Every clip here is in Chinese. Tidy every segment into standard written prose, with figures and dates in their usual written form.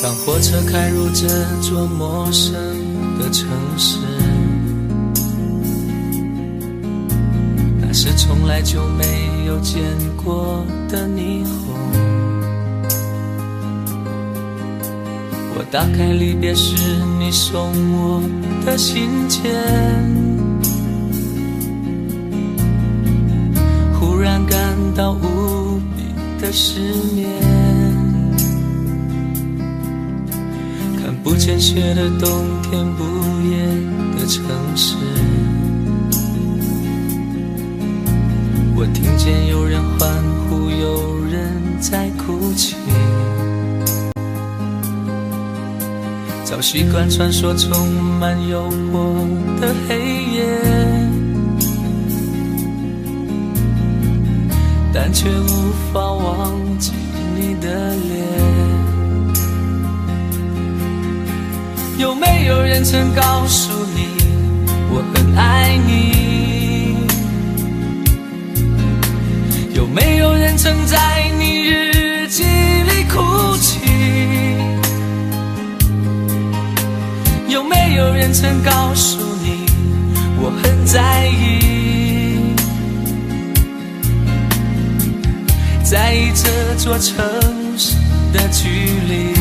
当火车开入这座陌生的城市，那是从来就没有见过的霓虹。我打开离别时你送我的信件，忽然感到无比的失眠。看不见雪的冬天，不夜的城市，我听见有人欢呼，有人在哭泣。早习惯传说充满诱惑的黑夜，但却无法忘记你的脸。有没有人曾告诉你我很爱你？有没有人曾在你日记里哭泣？有没有人曾告诉你我很在意？在意这座城市的距离。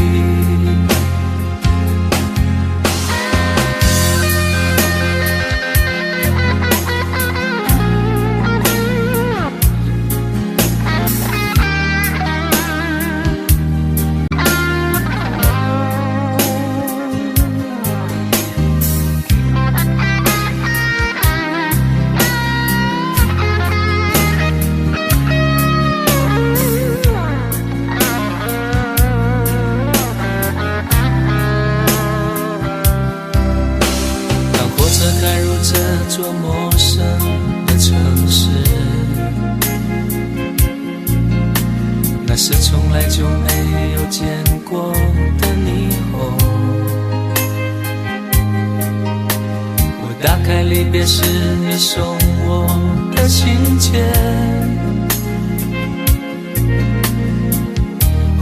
开入这座陌生的城市，那是从来就没有见过的霓虹。我打开离别时你送我的信件，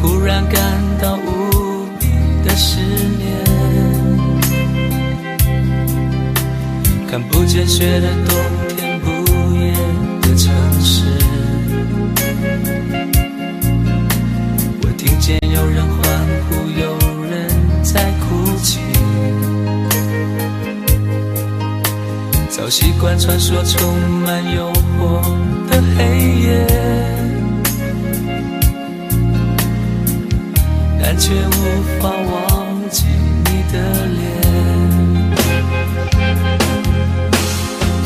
忽然感到无比的失眠。看不见雪的冬天，不夜的城市，我听见有人欢呼，有人在哭泣。早习惯传说充满诱惑的黑夜，但却无法忘记你的脸。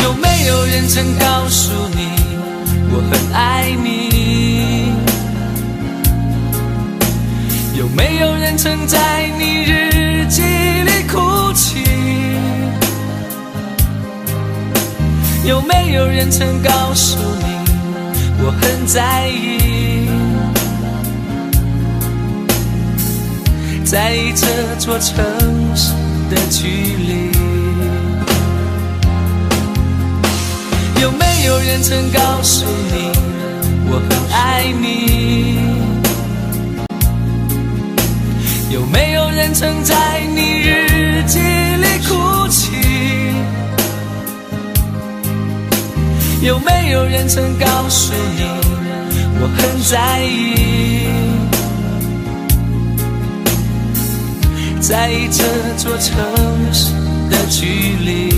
有没有人曾告诉你我很爱你？有没有人曾在你日记里哭泣？有没有人曾告诉你我很在意？在意这座城市的距离。有没有人曾告诉你我很爱你？有没有人曾在你日记里哭泣？有没有人曾告诉你我很在意？在意这座城市的距离。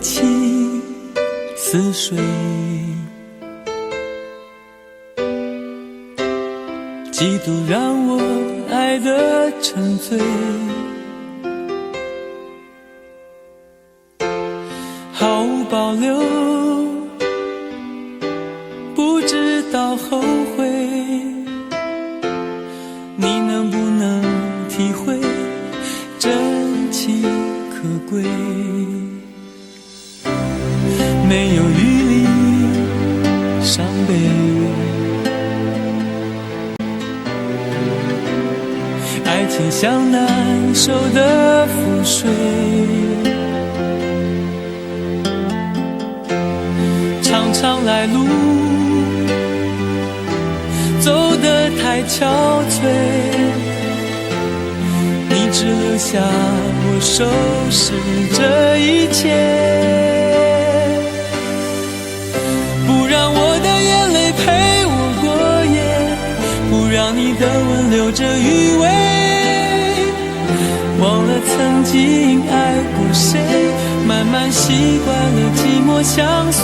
情似水，嫉妒让我爱得沉醉，毫无保留，不知道后悔。你能不能体会真情可贵？没有余力伤悲，爱情像难收的覆水，常常来路走得太憔悴，你只留下我收拾这一切，不让我的眼泪陪我过夜，不让你的吻留着余味，忘了曾经爱过谁，慢慢习惯了寂寞相随，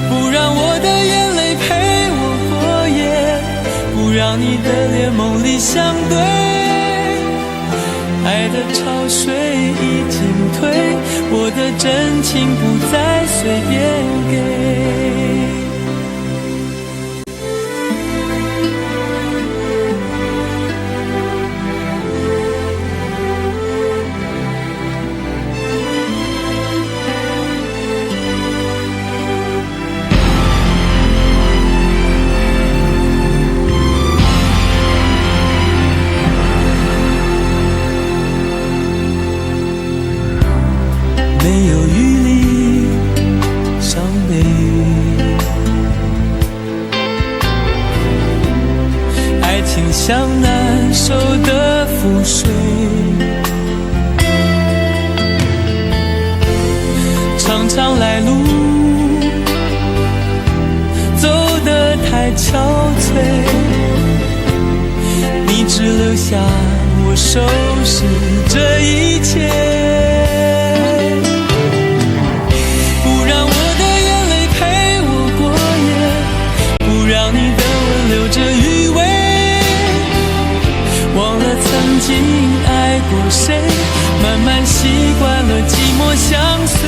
不让我的眼泪陪我过夜，不让你的脸梦里相对，爱的潮水已经退，我的真情不再随便给。没有余力伤悲，爱情像难收的覆水，常常来路走得太憔悴，你只留下我收拾这一切，留着余味，忘了曾经爱过谁，慢慢习惯了寂寞相随，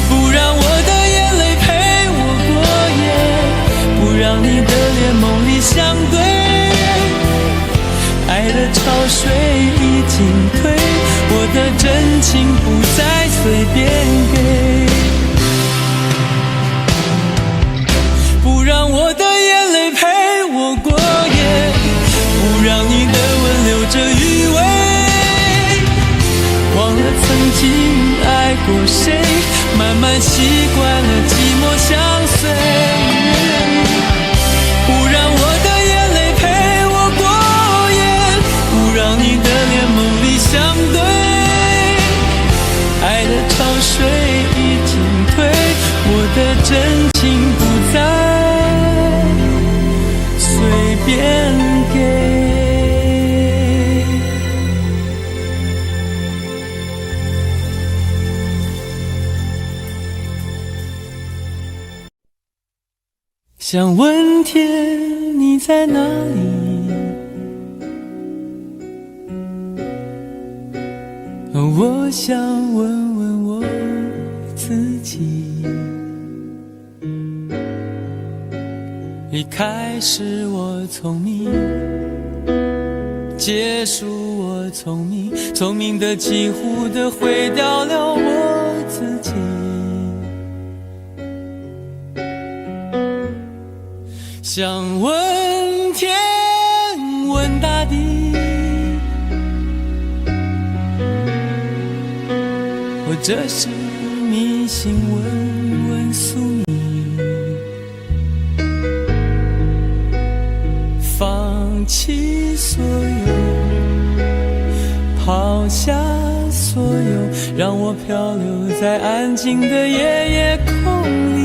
不让我的眼泪陪我过夜，不让你的脸梦里相对，爱的潮水已经退，我的真情不再随便给，不让我的眼泪陪我过夜，不让你的吻留着余味，忘了曾经爱过谁，慢慢习惯了寂寞相随，不让我的眼泪陪我过夜，不让你的脸梦里相对，爱的潮水已经退，我的真情不再随便给。想问天你在哪里，我想问问我自己，一开始我聪明，结束我聪明，聪明的几乎的毁掉了我自己，想问天问大地，或者是迷信问问宿命，放弃所有，抛下所有，让我漂流在安静的夜夜空里，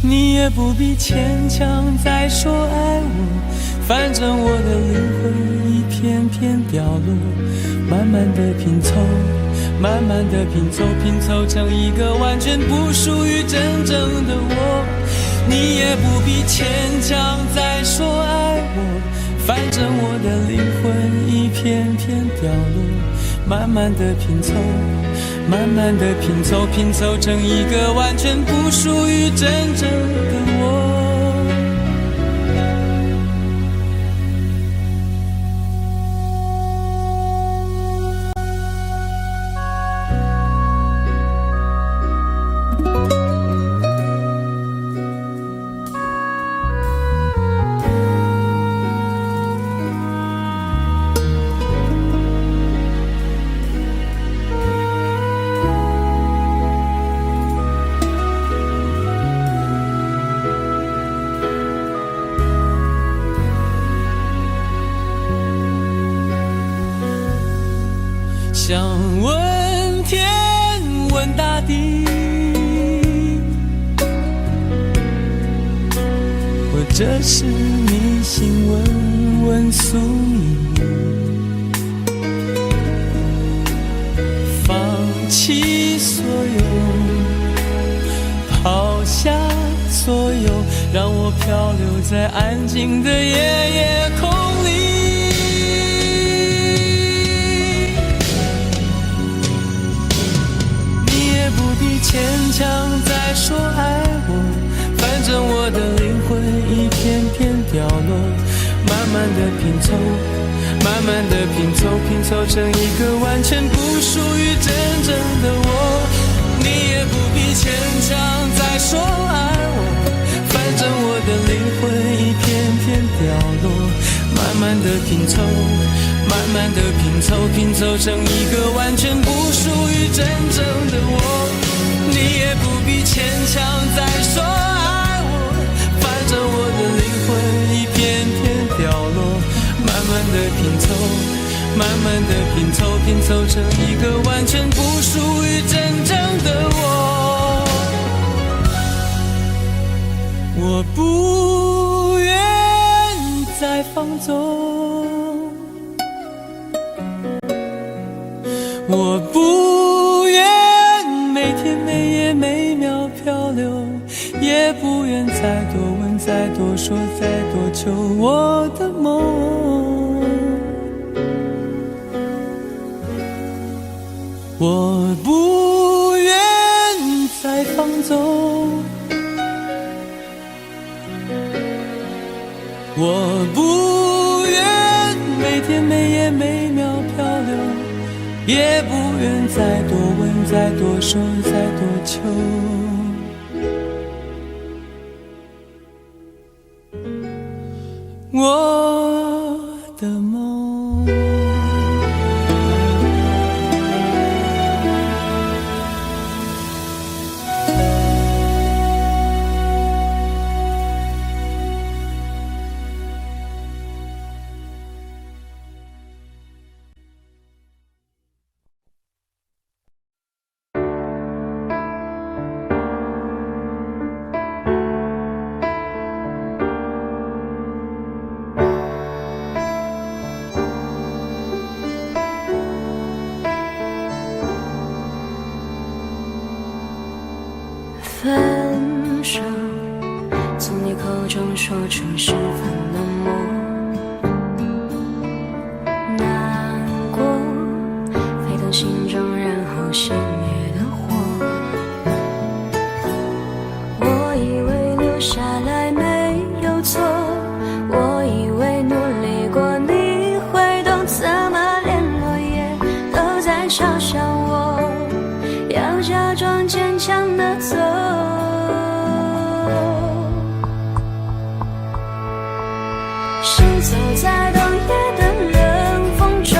你也不必牵强再说爱我，反正我的灵魂一片片掉落，慢慢的拼凑，慢慢的拼凑，拼凑成一个完全不属于真正的我。你也不必牵强再说爱我，反正我的灵魂一片片掉落，慢慢的拼凑，慢慢的拼凑，拼凑成一个完全不属于真正的我。想问天问大地，或者是迷信问问宿命，放弃所有，抛下所有，让我漂流在安静的夜夜空里。牵强再说爱我，反正我的灵魂一片片掉落，慢慢的拼凑，慢慢的拼凑，拼凑成一个完全不属于真正的我。你也不必牵强再说爱我，反正我的灵魂一片片掉落，慢慢的拼凑，慢慢的拼凑，拼凑成一个完全不属于真正的我。你也不必牵强再说爱我，反正我的灵魂一片片掉落，慢慢的拼凑，慢慢的拼凑，拼凑成一个完全不属于真正的我。我不愿再放纵，我不愿每天每夜每秒漂流，也不愿再多问再多说再多求我的梦。我不愿再放纵，我不愿每天每夜每秒漂流，也不愿再多问再多说再多求我的梦。分手，从你口中说出十分冷漠，难过沸腾心中，然后熄灭的火。我以为留下来没有错，我以为努力过你会懂，怎么连落叶都在嘲笑我，要假装坚强的走。行走在冬夜的冷风中，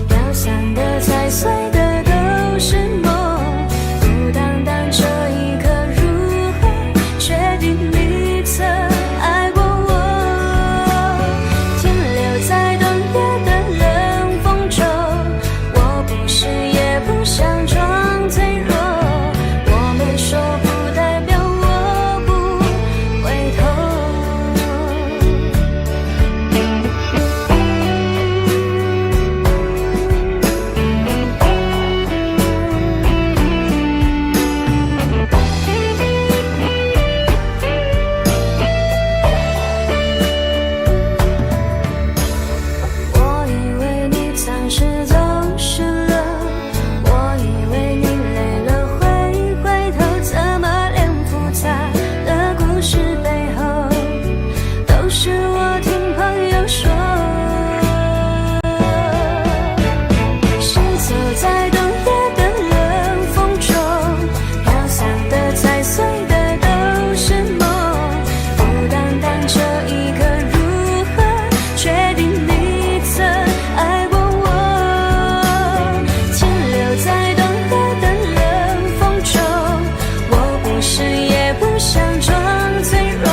飘散的踩碎的都是梦，孤单单这一刻如何确定你不想装脆弱，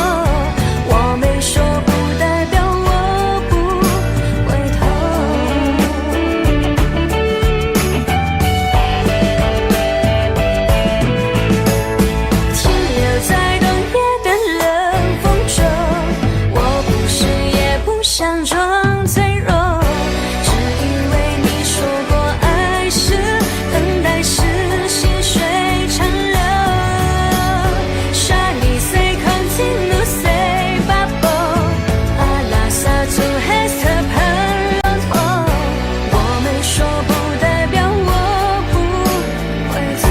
我没说不代表我不回头。天留在冬夜的冷风中，我不是也不想装脆弱，只因为你说过爱是等待是细水长流。Shiny say continue say bubble， 阿拉萨祖黑色喷骆驼，我没说不代表我不回头。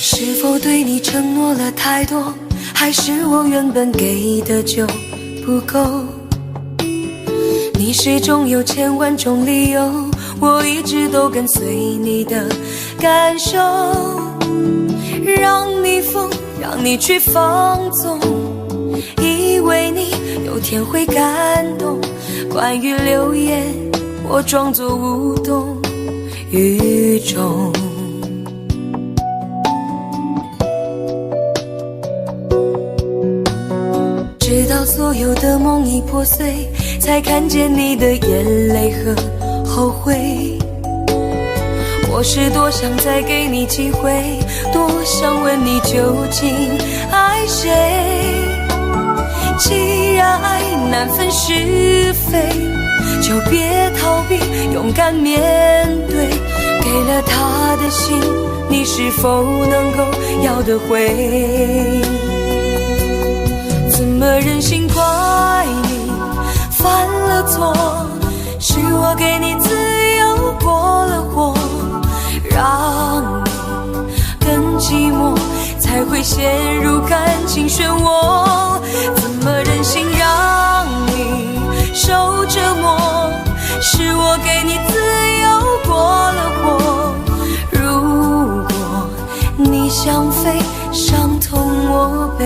是否对你承诺了太多，还是我原本给的就不够？你始终有千万种理由，我一直都跟随你的感受，让你疯，让你去放纵，以为你有天会感动。关于流言，我装作无动于衷。直到所有的梦已破碎，才看见你的眼泪和后悔。我是多想再给你机会，多想问你究竟爱谁。既然爱难分是非，就别逃避，勇敢面对。给了他的心，你是否能够要得回？怎么忍心怪你犯了错？是我给你自由过了火，让你更寂寞，才会陷入感情漩涡。怎么忍心让你受折磨？是我给你自由过了火，如果你想飞，伤痛我背。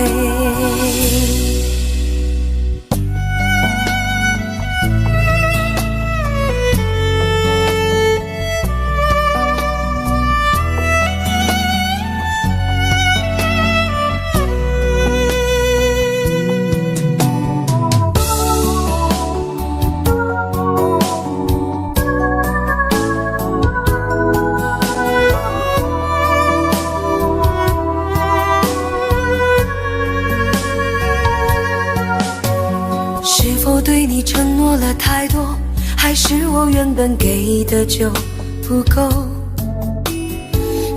对你承诺了太多，还是我原本给的就不够？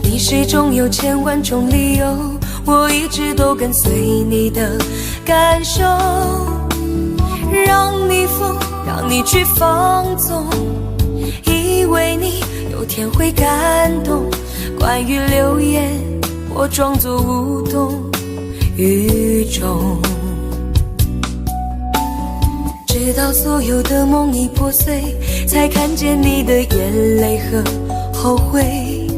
你始终有千万种理由，我一直都跟随你的感受，让你疯，让你去放纵，以为你有天会感动。关于流言，我装作无动于衷。直到所有的梦已破碎，才看见你的眼泪和后悔。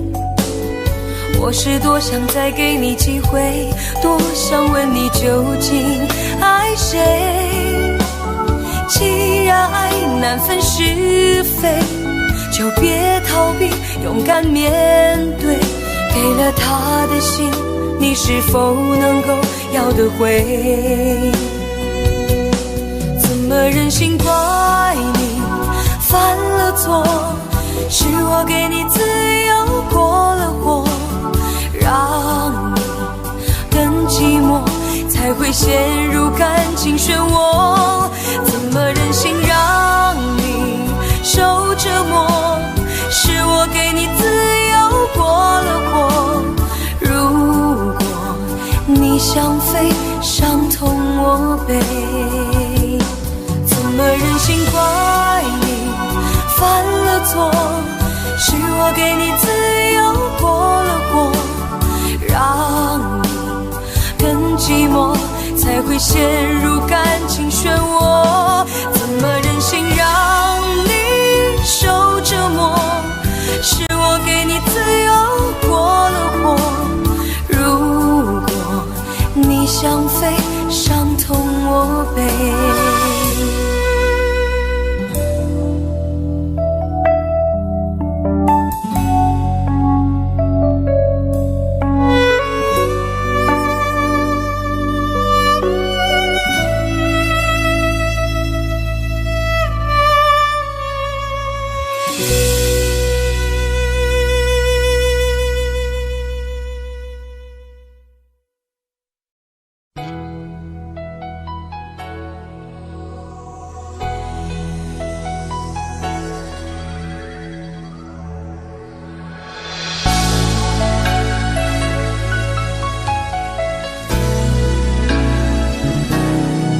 我是多想再给你机会，多想问你究竟爱谁。既然爱难分是非，就别逃避，勇敢面对。给了他的心，你是否能够要得回？怎么忍心怪你犯了错？是我给你自由过了火，让你更寂寞，才会陷入感情漩涡。怎么忍心让忍心怪你犯了错？是我给你自由过了火，让你更寂寞，才会陷入感情漩涡。怎么忍心让你受折磨？是我给你自由过了火，如果你想飞，伤痛我背。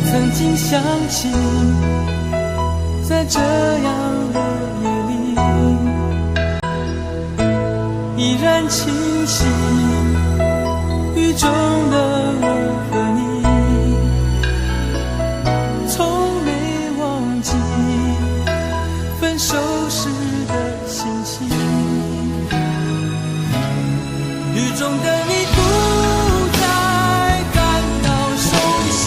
曾经想起，在这样的夜里，依然清晰雨中的我和你，从没忘记分手时的心情。雨中的你不再感到熟悉，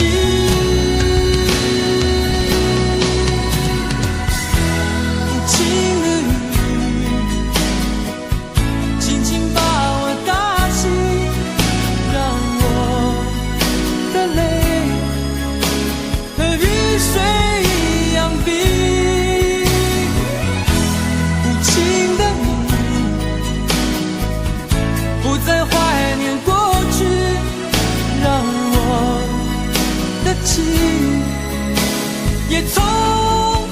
也从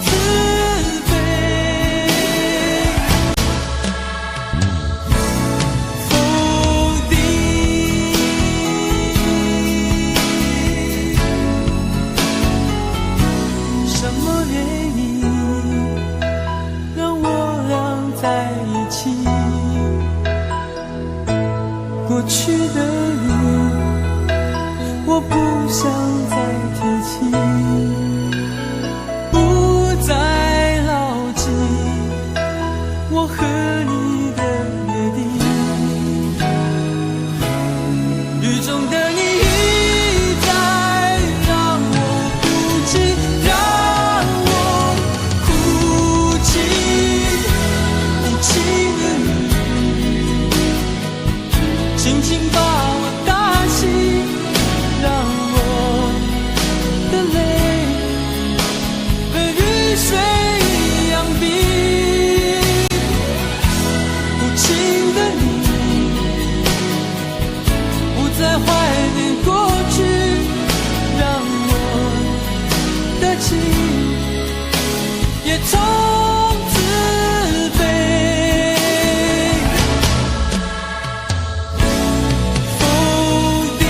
此被否定。什么原因让我俩在一起？过去的你，我不想再提起。我和你的约定，雨中的你一再让我哭泣，让我哭泣。无情的你，轻轻把我打醒，让我的泪和雨水一样冰。在怀念过去，让我的情也从此被否定。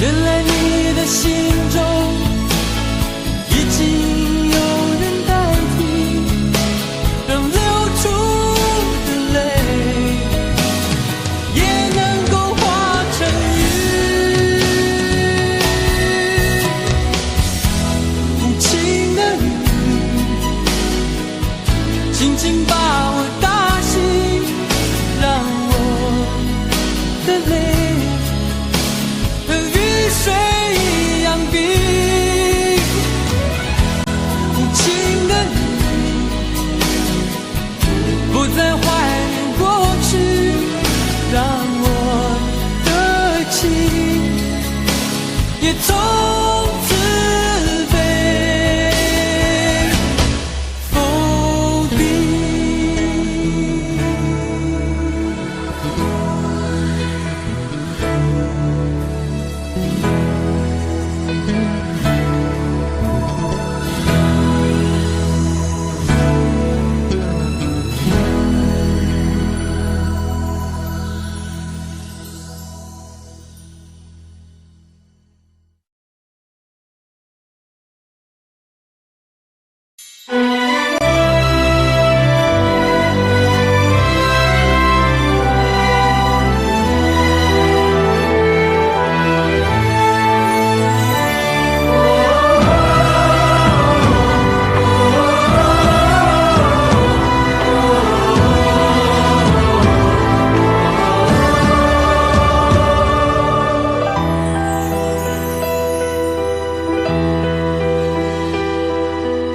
原来你的心中已经有人代替，让流出的泪轻轻把我打醒，让我的泪和雨水一样冰。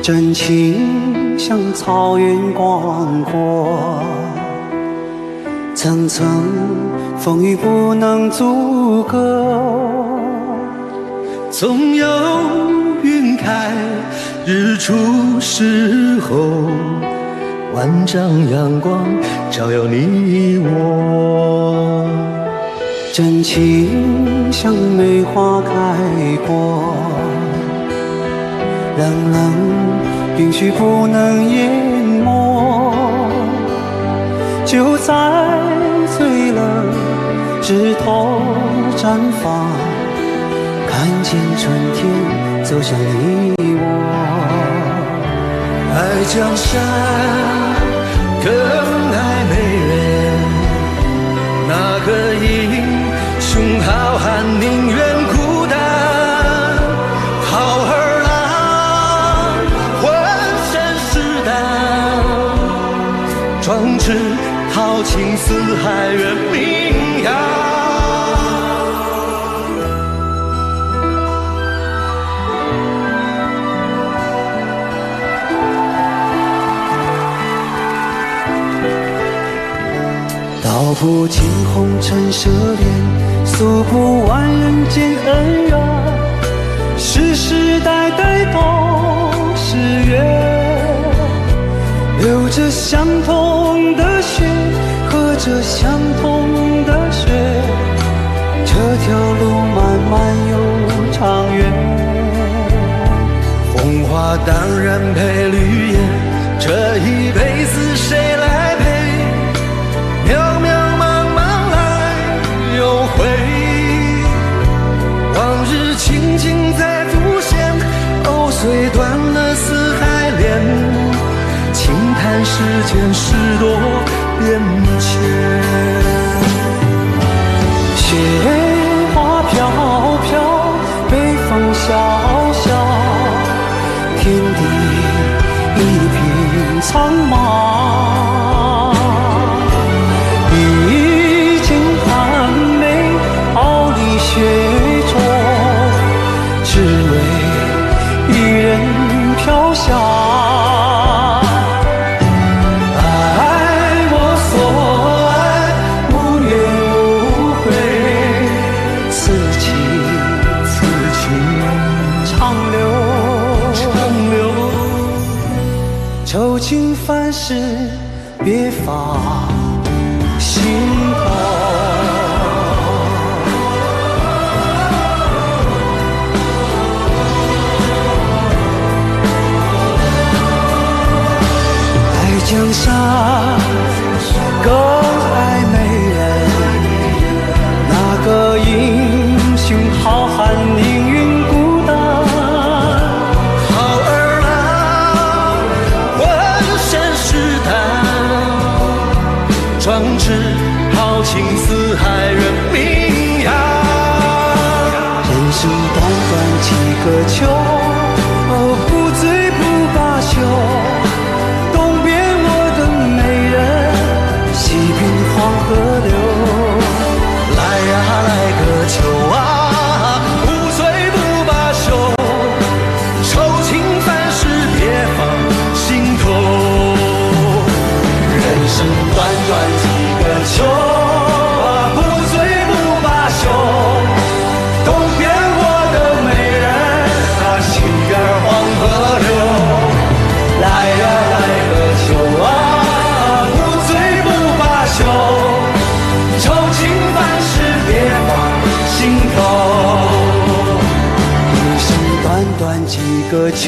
真情像草原广阔，层层风雨不能阻隔。总有云开日出时候，万丈阳光照耀你我。真情像梅花开过，冷冷冰雪不能淹没。就在最冷枝头绽放，看见春天走向你我。爱江山更爱美人，那个英雄好汉宁愿孤单。好儿郎浑身是胆，壮志豪情四海远名扬。道不尽红尘奢恋，诉不完人间恩怨，世世代代都是缘。流着相同的血，喝着相同的水，这条路漫漫又长远。红花当然配绿叶，这一辈子谁来陪？渺渺茫茫来又回，往日情景再浮现，藕虽断了丝还连，轻叹世间事多变迁。雪花飘飘，北风萧萧，天地一片苍茫。一剑寒梅，傲立雪中，只为一人飘香。爱我所爱，无怨无悔，此情长留，愁情烦事别放心头。爱江山更爱美人，那个英雄好汉宁愿孤单。好儿郎浑身是胆，壮志豪情四海远名扬。人生短短几个秋，不醉不罢休。东边我的美人，西边黄河流。来呀来个秋啊，不醉不罢休，愁情烦事别放心头。人生短短几个秋啊，不醉不罢休，东边我的美人啊，西边黄河流。来呀来个秋啊，不醉不罢休，愁情烦事别放心头。人生短短几个秋，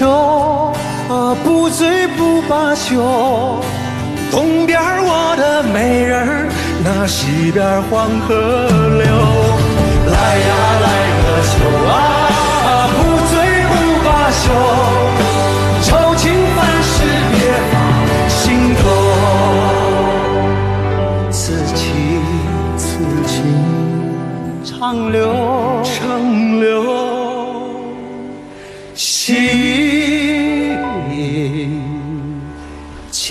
不醉不罢休。东边我的美人儿，那西边黄河流。来呀来个秋啊，不醉不罢休，愁情烦事别放心头。此情长留，心间。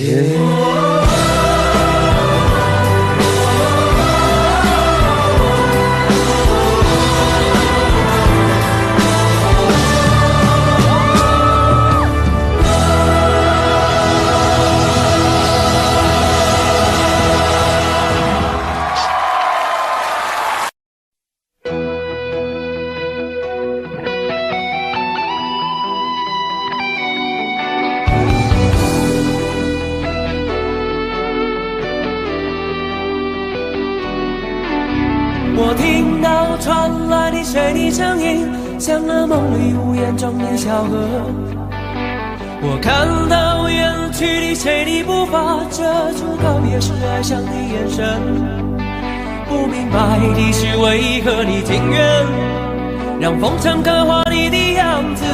我听到传来的谁的声音，像那梦里无言中的小河。我看到远去的谁的步伐，遮住告别时哀伤的眼神。不明白的是为何你情愿让风尘刻画你的样子，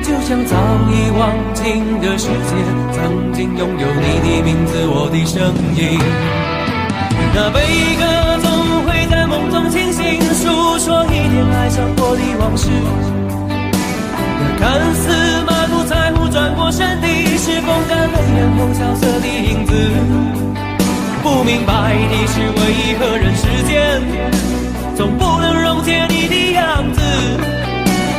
就像早已忘情的世界，曾经拥有你的名字，我的声音。那悲歌总会在梦中清醒，诉说一点爱上过的往事。那看似满不在乎转过身的，是风干泪眼后萧瑟的影子。不明白的是为何人世间总不能溶解你的样子，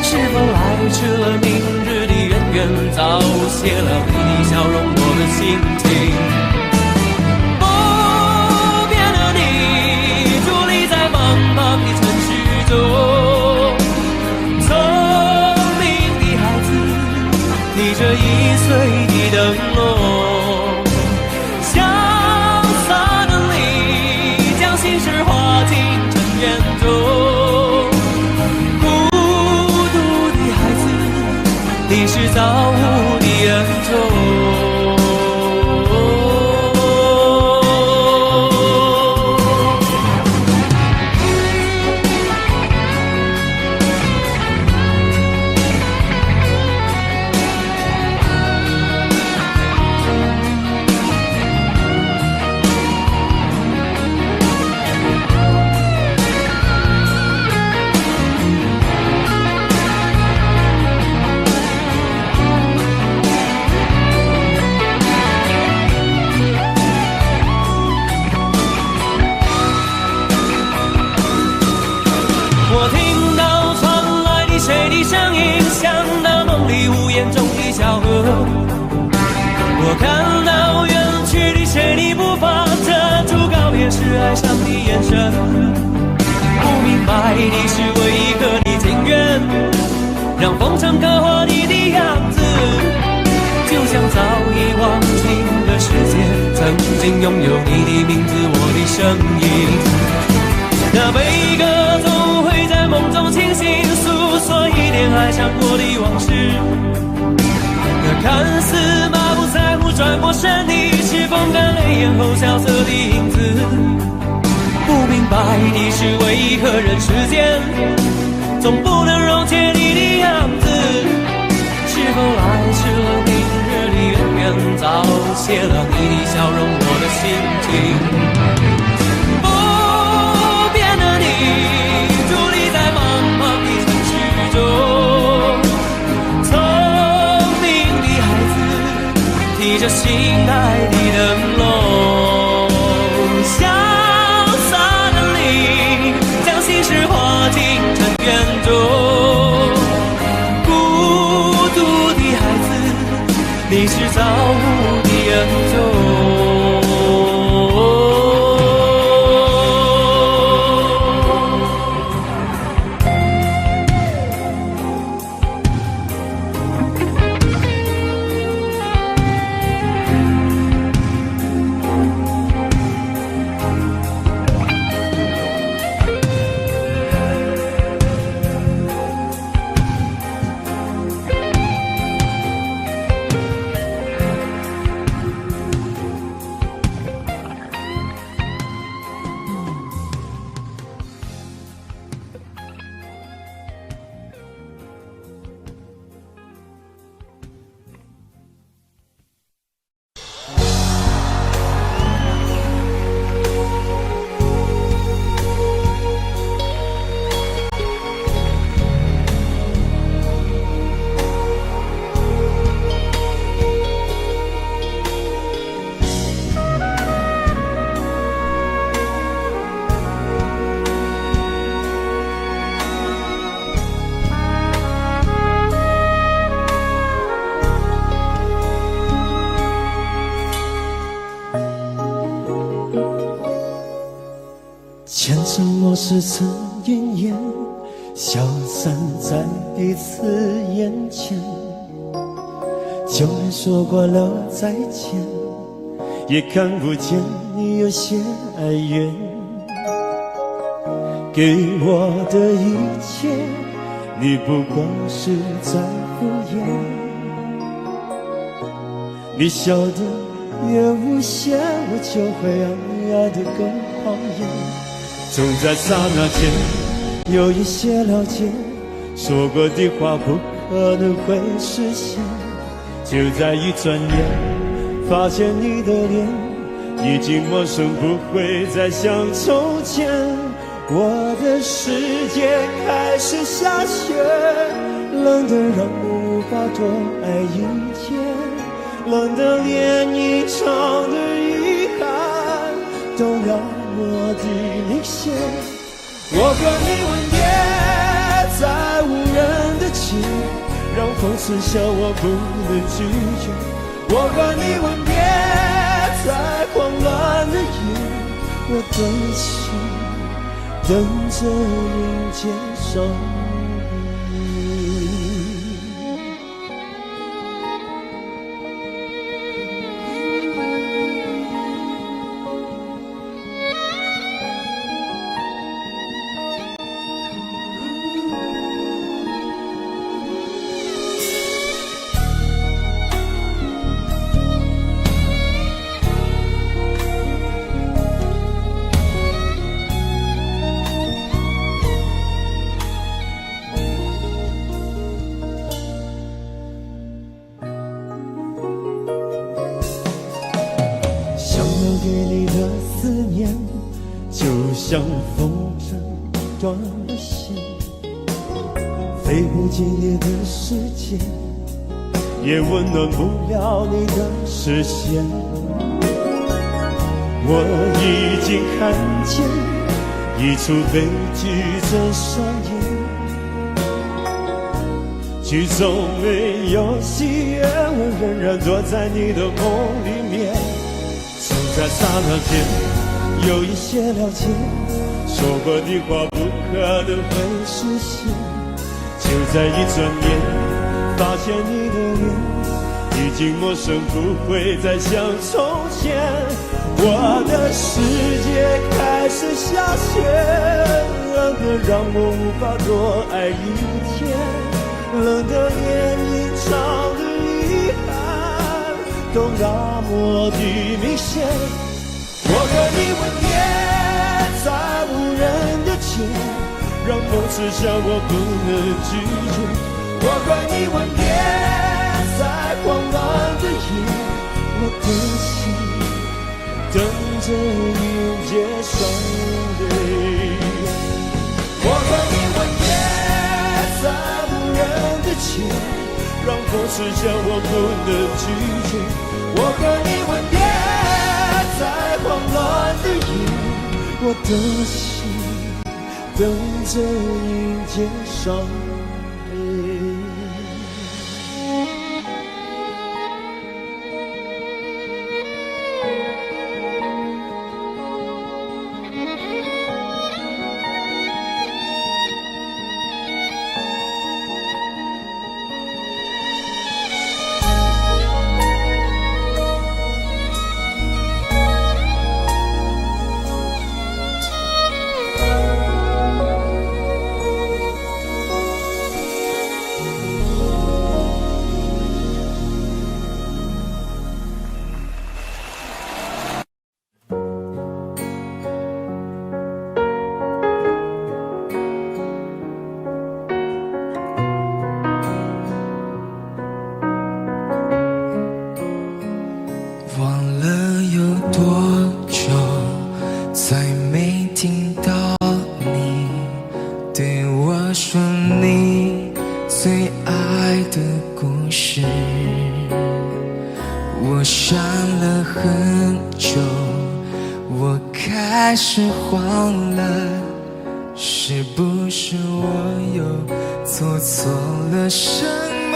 是否来迟了明日的渊源，早谢了你的笑容，我的心情。不变的你，伫立在茫茫的城市中，聪明的孩子，提着易碎的灯笼，潇洒的你，将心事化进尘缘中。你是造物的恩宠。我听到传来的谁的声音，像那梦里无言中的小河。我看到远去的谁的步伐，遮住告别时哀伤的眼神。不明白的是为何你情愿让风尘刻画你的样子，就像早已忘情的世界，曾经拥有你的名字，我的声音。那悲歌总会在梦中清醒，诉说一点爱上过的往事。那看似满不在乎转过身的，是风干泪眼后萧瑟的影子。不明白的是为何人世间总不能溶解你的样子，是否来迟了明日的渊源，早谢了你的笑容，我的心情。伫立在茫茫的城市中，聪明的孩子，提着心爱的灯笼，潇洒的你，将心事化进尘缘中。孤独的孩子，你是造物的恩宠。前尘往事曾奄奄，消散在彼此眼前。就连说过了再见，也看不见你有些哀怨。给我的一切，你不过是在敷衍。你笑得越无邪，我就会爱得更狂野。总在刹那间有一些了解，说过的话不可能会实现。就在一转眼，发现你的脸已经陌生，不会再像从前。我的世界开始下雪，冷得让我无法多爱一天，冷得连一场的遗憾都那么的明显。我和你吻别在无人的街，让风刺笑我不能拒绝。我和你吻别在慌乱的夜，我等起等着迎接上你。给你的思念，就像风筝断了线，飞不进你的世界，也温暖不了你的视线。我已经看见一出悲剧正上演，剧中没有喜悦，我仍然躲在你的梦里面。在刹那间有一些了解，说过的话不可能会实现。就在一转眼，发现你的脸已经陌生，不会再像从前。我的世界开始下雪，冷得让我无法多爱一天，冷得连一场的遗憾都那么的明显。我和你吻别在无人的街，让风刺笑我不能拒绝。我和你吻别在慌乱的夜，我的心等着迎接双泪。我和你吻别在无人的街，让风刺笑我不能拒绝。我和你吻别在慌乱的夜，我的心等着迎接伤悲。开始慌了，是不是我又做错了什么？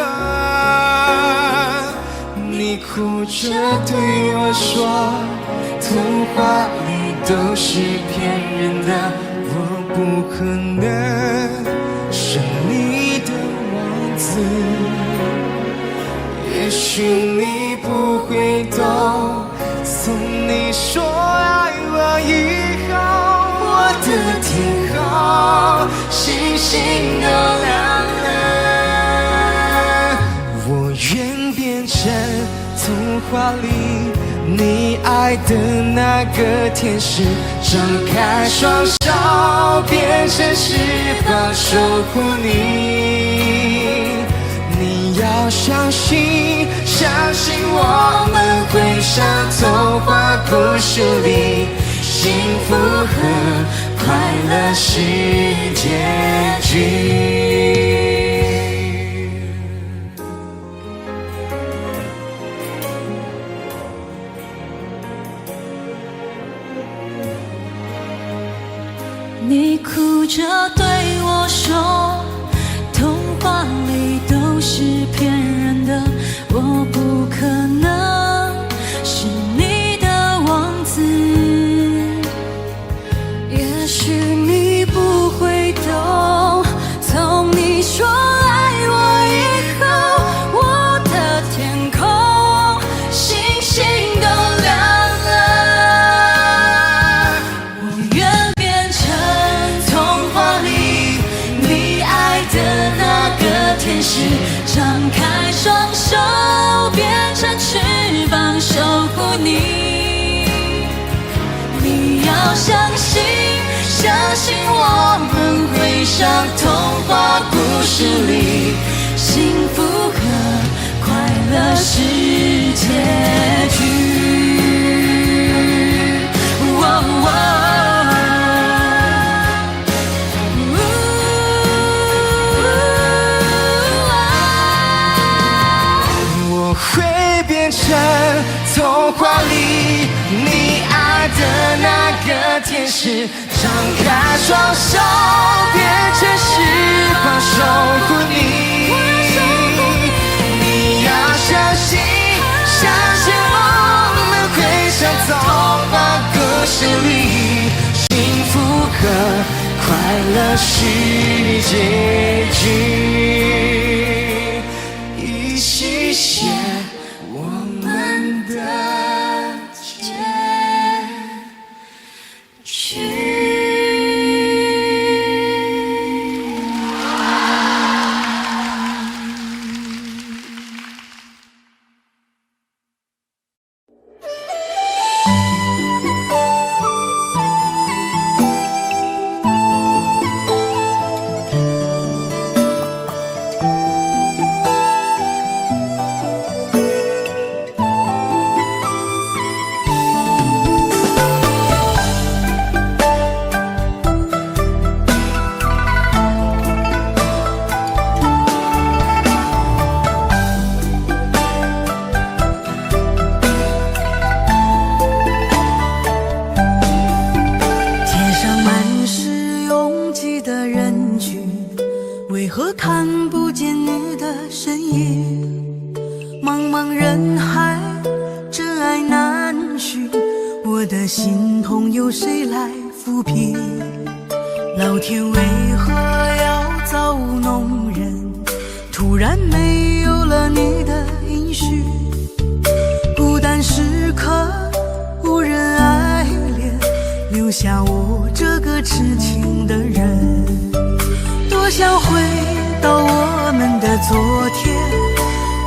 你哭着对我说，童话里都是骗人的，我不可能是你的王子。也许你不会懂，从你说爱我以后，我的天空星都亮了。我愿变成童话里你爱的那个天使，张开双手变成翅膀守护你。你要相信，相信我们会像童话故事里，幸福和快乐是结局。你哭着对我说，童话里都是骗人的，我不可能是你的王子。也许你不会懂，从你说爱我以后，我的天空星星都亮了。我愿变成童话里你爱的那个天使，张开双手变成翅膀守护你。你要相信，相信我们会像童话故事里，幸福和快乐是结局。我会变成童话里你爱的那个天使，张开双手变成翅膀守护你。你要相信，相信我们会像童话故事里，幸福和快乐是结局。一起写我们的结局。为何看不见你的身影？茫茫人海，真爱难寻，我的心痛有谁来抚平？老天为何要造物弄人？突然没有了你的音讯，孤单时刻无人爱怜，留下我这个痴情的人。多想回到我们的昨天，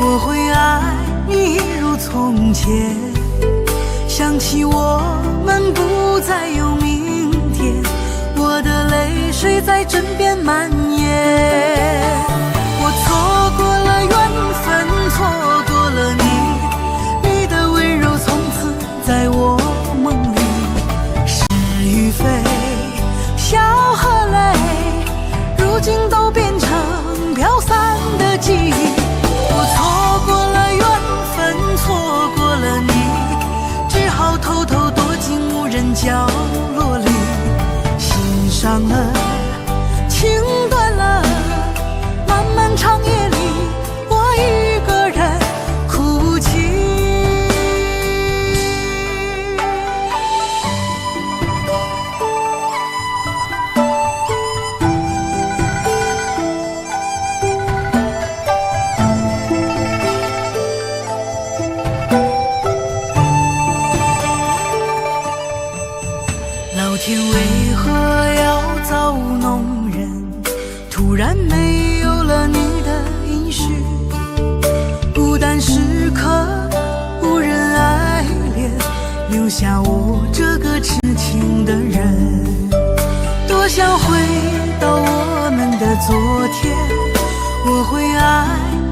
我会爱你如从前。想起我们不再有明天，我的泪水在枕边蔓延。我错过了缘分，错过了你，你的温柔从此在我梦里。是与非，笑和泪，如今都变成飘散的记忆。我错过了缘分，错过了你，只好偷偷躲进无人角落里。心伤了，情断了，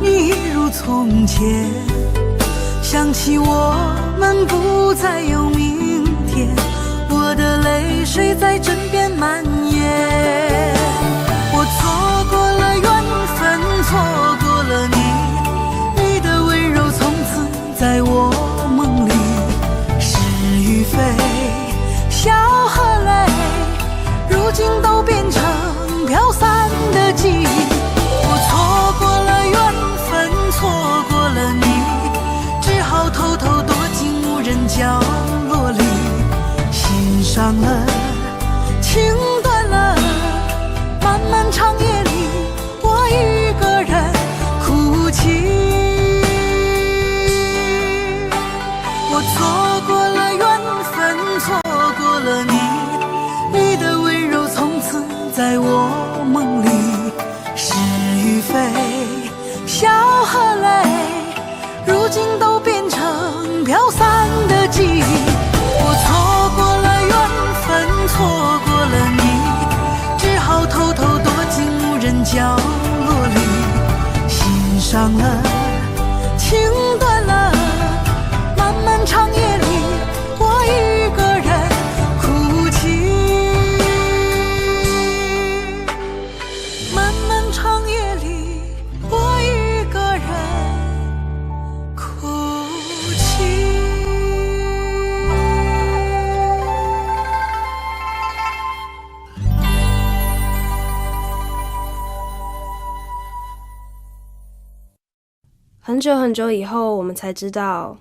你一如从前，想起我们不再有明天，我的泪水在枕边蔓延。我错过了缘分，错过了你，你的温柔从此在我梦里。是与非，笑和泪，如今都变成飘散的记忆。我错过了缘分，错过了你，只好偷偷躲进无人角落里。心伤了，情断了，漫漫长夜里，我一个人哭泣。我错过了缘分，错过了你，你的温柔从此在我梦里。是与非，笑和泪，如今都变成飘散的记忆。我错过了缘分，错过了你，只好偷偷躲进无人角落里。心伤了，情断了，漫漫长夜里，我一个人哭泣。漫漫长夜里，我一个人哭泣。很久很久以后，我们才知道，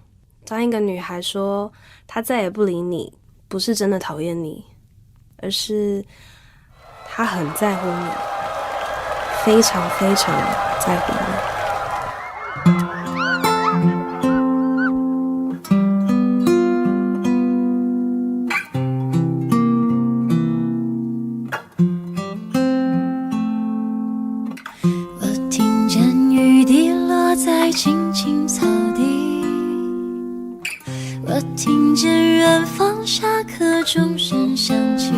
当一个女孩说她再也不理你，不是真的讨厌你，而是她很在乎你，非常非常在乎你。我听见雨滴落在青青草地，我听见远方下课钟声响起，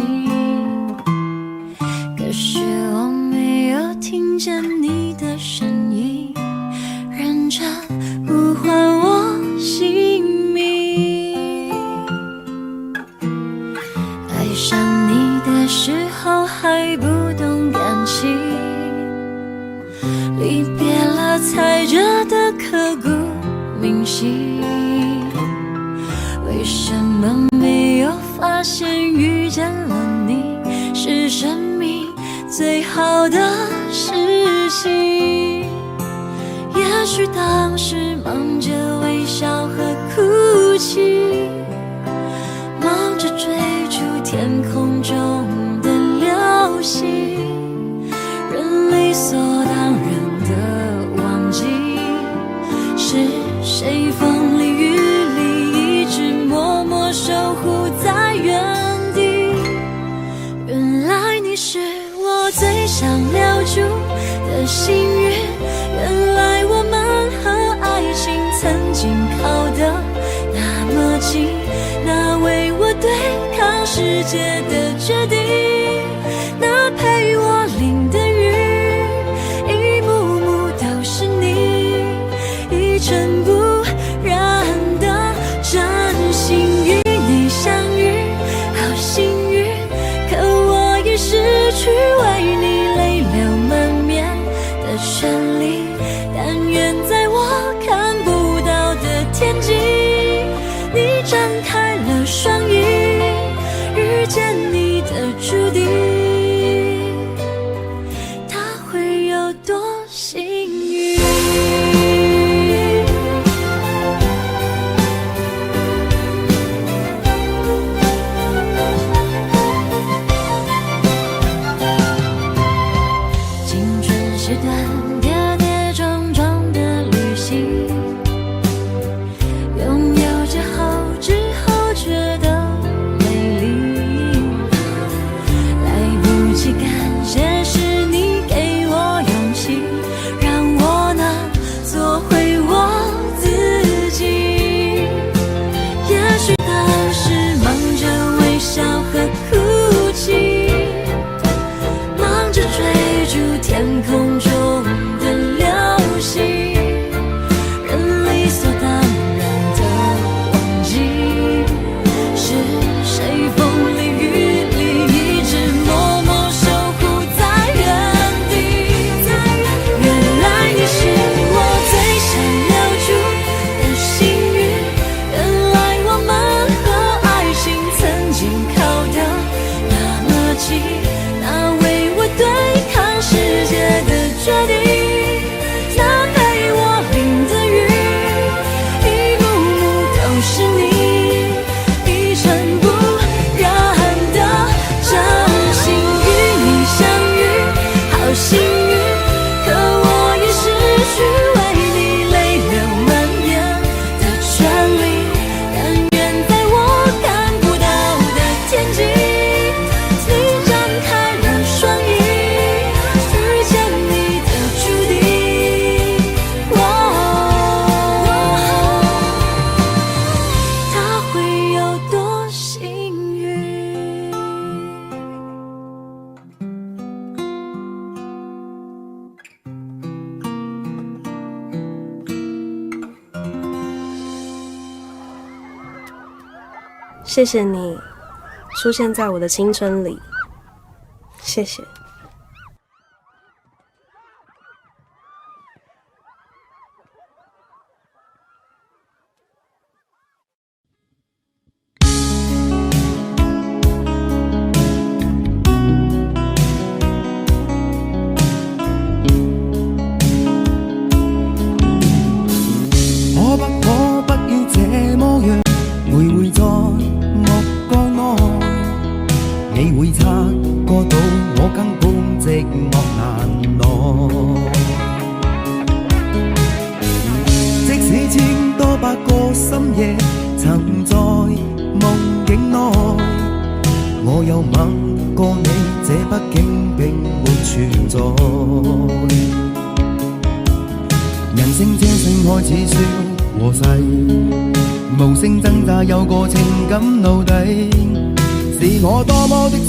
可是我没有听见你的声音，认真呼唤我姓名。爱上你的时候还不懂感情，离别了才觉得刻骨铭心。为什么没有发现遇见了你是生命最好的事情？也许当时忙着微笑和哭泣，忙着追逐天空中的流星，人理所当然的忘记是谁风里雨里一直默默守护在原地。原来你是我最想留住的幸运，原来我们和爱情曾经靠得那么近，那为我对抗世界的决定，那陪我淋的雨，一幕幕都是你，一尘不染的真心与你相遇，好幸运，可我已失去为你泪流满面的权利。但愿在我看不到的天际，你张开了双翼，遇见你的注定，他会有多幸运？青春是段跌跌撞撞的旅行，拥有之后觉得美丽，谢谢你出现在我的青春里，谢谢。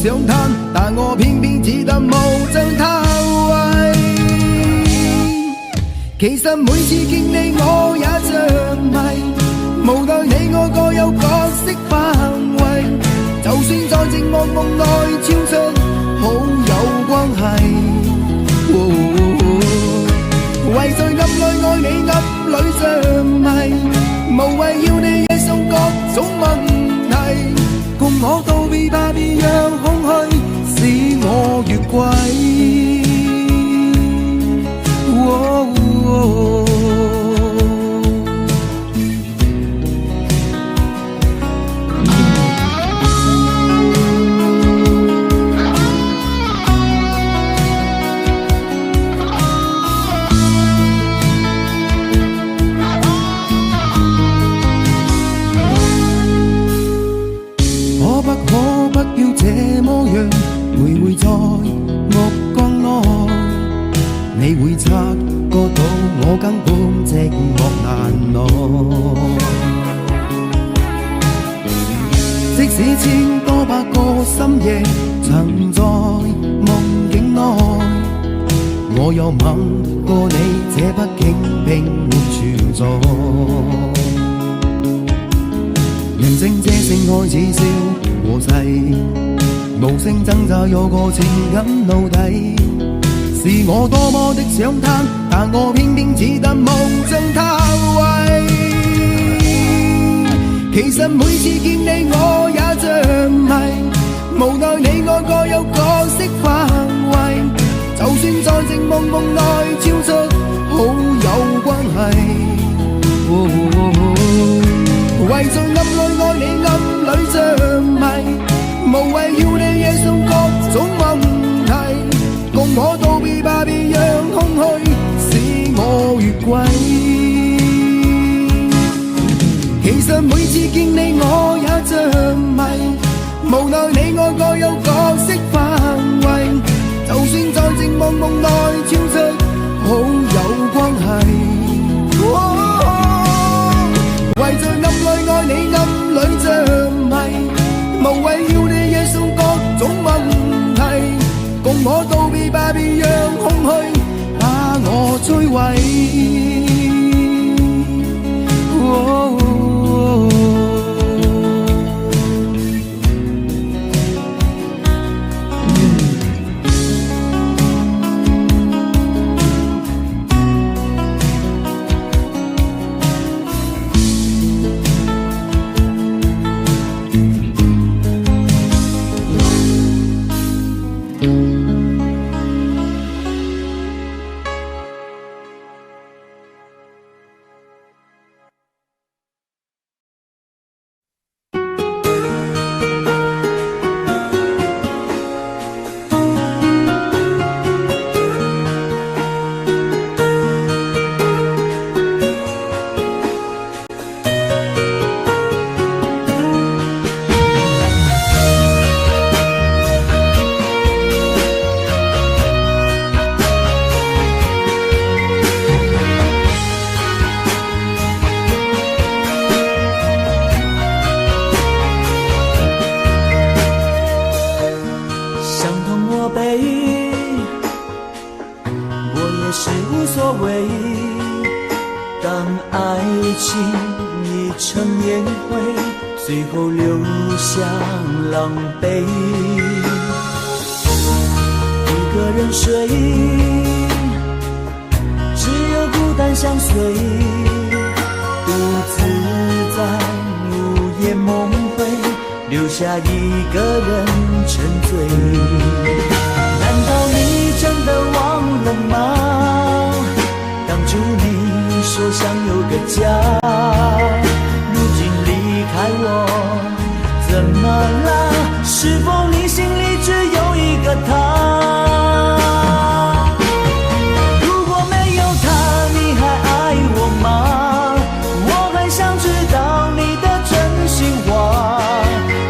想嘆，但我偏偏只得無盡偷慰。其實每次見你我也着迷，無奈你我各有角色範圍，就算在寂寞夢內超出好友關係。為在暗裏愛你暗裏着迷，無謂要你惹送各種問題，共我道別吧，別讓空虛使我越軌。徘徊在目光內，你會察覺到我根本寂寞難耐。即使千多百個深夜曾在夢境內，我又吻過你，這畢竟並沒存在。人生這性愛似笑和逝，無聲掙扎有個情感奴隸，是我多麼的想貪，但我偏偏只得無盡偷慰。其實每次見你我也着迷，無奈你我各有角色範圍，就算在寂寞夢內超出好友關係。為在暗裏愛你暗裏着迷，無謂要你惹送各種問題，共我道別吧，別讓空虛使我越軌。其實每次見你我也着迷，無奈你我各有角色範圍，就算在寂寞夢內超出好友關係。為在暗裏愛你暗裏着迷，無謂要你惹送各種問題，共我道別吧，別讓空虛把我摧毀。当爱情已成烟灰，最后留下狼狈。一个人睡，只有孤单相随，独自在午夜梦回，留下一个人沉醉。难道你真的忘了吗？当初你说想有个家，如今离开我，怎么了？是否你心里只有一个他？如果没有他，你还爱我吗？我很想知道你的真心话，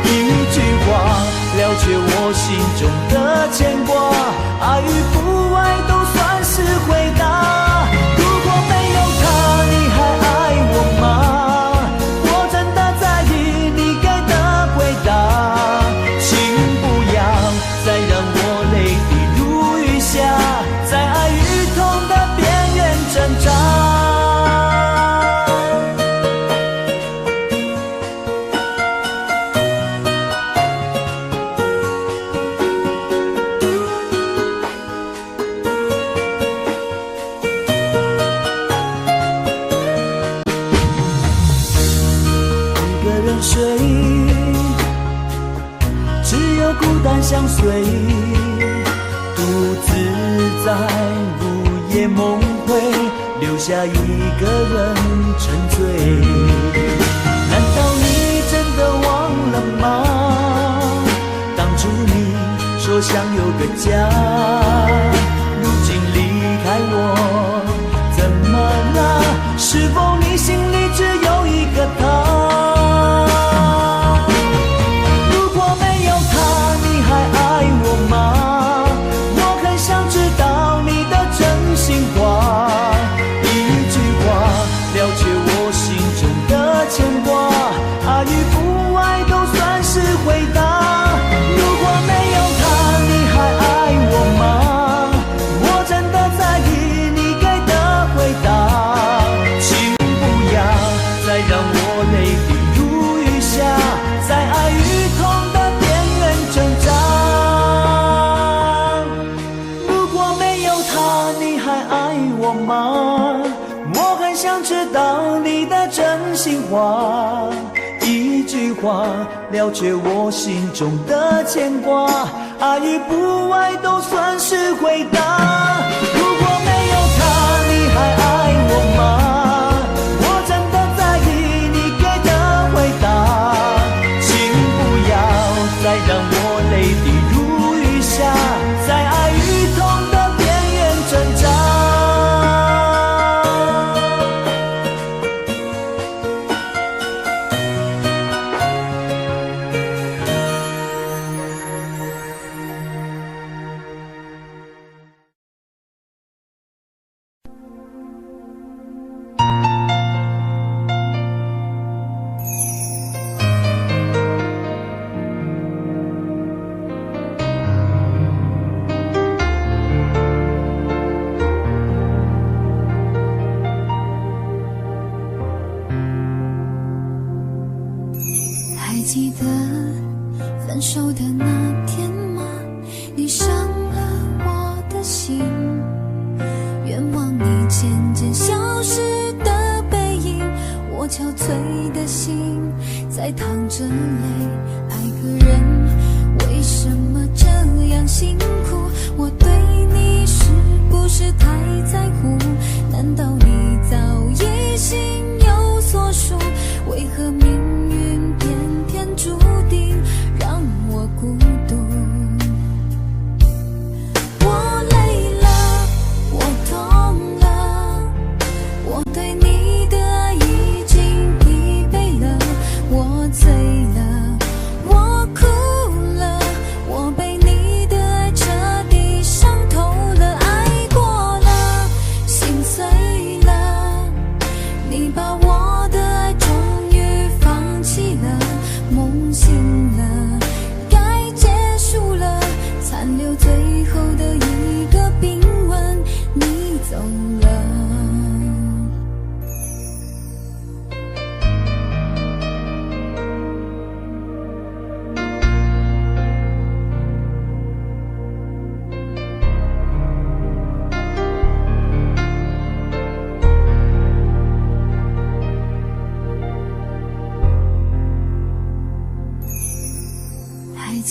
一句话了却我心中的牵挂，爱与不爱都算是回答。如果没有他，你还爱我吗？我真的在意你给的回答，请不要再让我泪滴如雨下，在爱与痛的边缘挣扎。睡，只有孤单相随，独自在午夜梦回，留下一个人沉醉。难道你真的忘了吗？当初你说想有个家，如今离开我，怎么了？是否你心里只有一个他？牵挂，爱与不爱都算是回答。如果没有他，你还爱我吗？我真的在意你给的回答，请不要再让我泪滴如雨下，在爱与痛的边缘挣扎。如果没有他，你还爱我吗？我很想知道你的真心话，一句话了却我心中的牵挂，爱与不爱都算是回答。如果没有他，你还爱我吗？我真的在意你给的回答，请不要再让我泪滴如雨下，在爱与痛的边缘挣扎。记得分手的那天吗？你伤了我的心，愿望你渐渐消失的背影，我憔悴的心在淌着泪。爱个人为什么这样辛苦？我对你是不是太在乎？难道你早已心有所属？为何命运偏偏注定让我孤独？我累了，我痛了，我对你的爱已经疲惫了，我醉了，我哭了，我被你的爱彻底伤透了，爱过了，心碎了，你把我的爱终于放弃了，梦醒了，该结束了，残留最后的一个冰吻，你走了。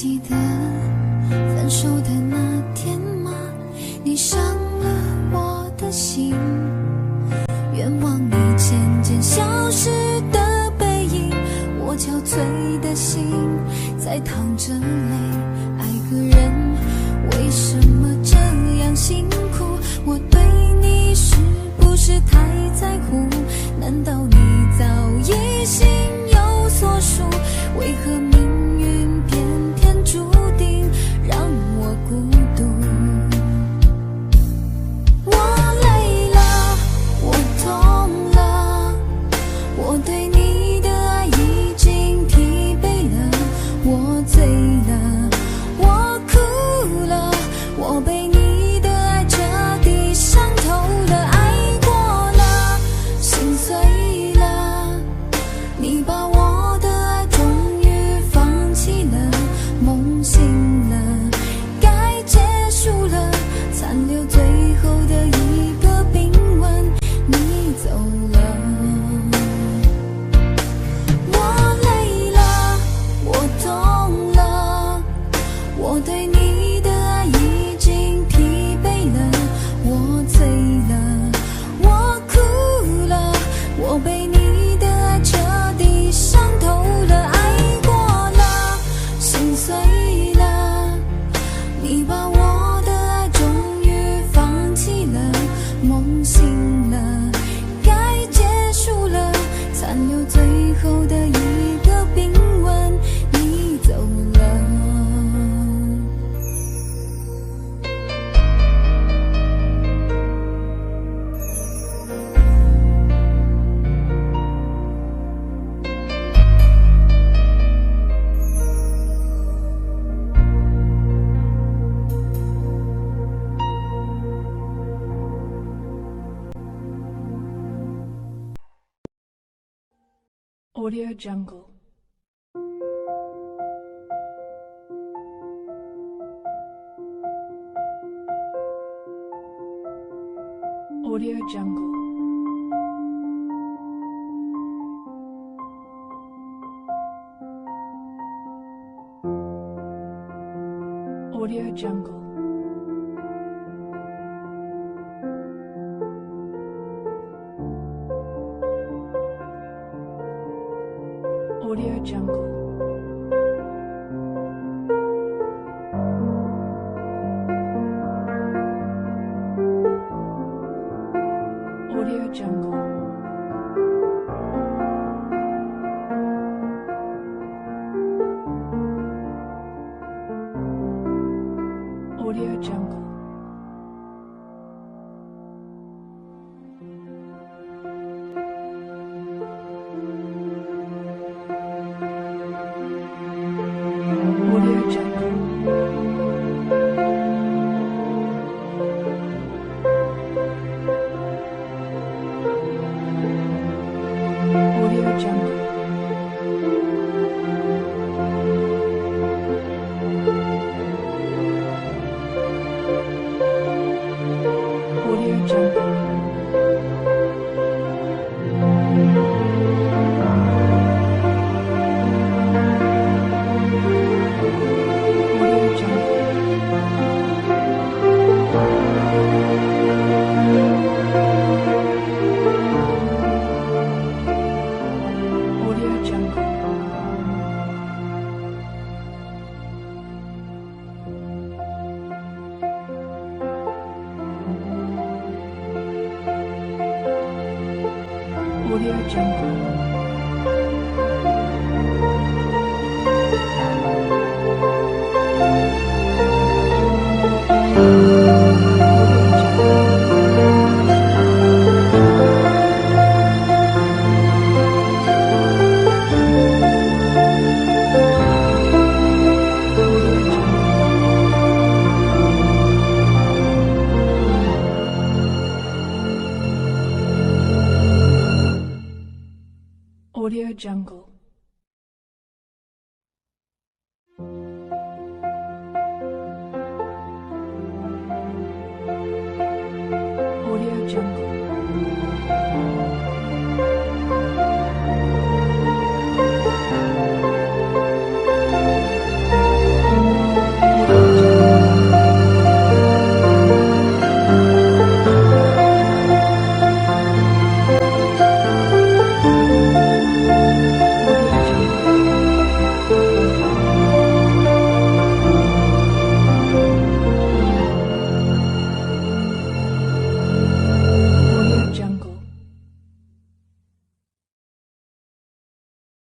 记得分手的那天吗？你伤了我的心，愿望你渐渐消失的背影，我憔悴的心在淌着泪。爱个人为什么这样辛苦？我对你是不是太在乎？难道你早已心有所属？为何命运偏偏注定让我孤独？我累了，我痛了，我对你的爱已经疲惫了，我醉了，我哭了，我被你的爱彻底伤透了，爱过了，心碎了，你把我的爱终于放弃了，梦醒了，该结束了，残留最后的一个冰吻，你走了。我累了，我痛了，我对你的爱已经疲惫了，我醉了，我哭了，我被你的爱彻底伤透了，爱过了，心碎了，你把我的爱终于放弃了，梦醒了，该结束了，残留最后的一个冰吻，你走了。Audio Jungle. Audio Jungle. Audio Jungle. Audio Jungle. Audio Jungle. Audio Jungle. Audio Jungle. Audio Jungle. Audio Jungle. Audio Jungle. Audio Jungle. Audio Jungle. Audio Jungle. Audio Jungle.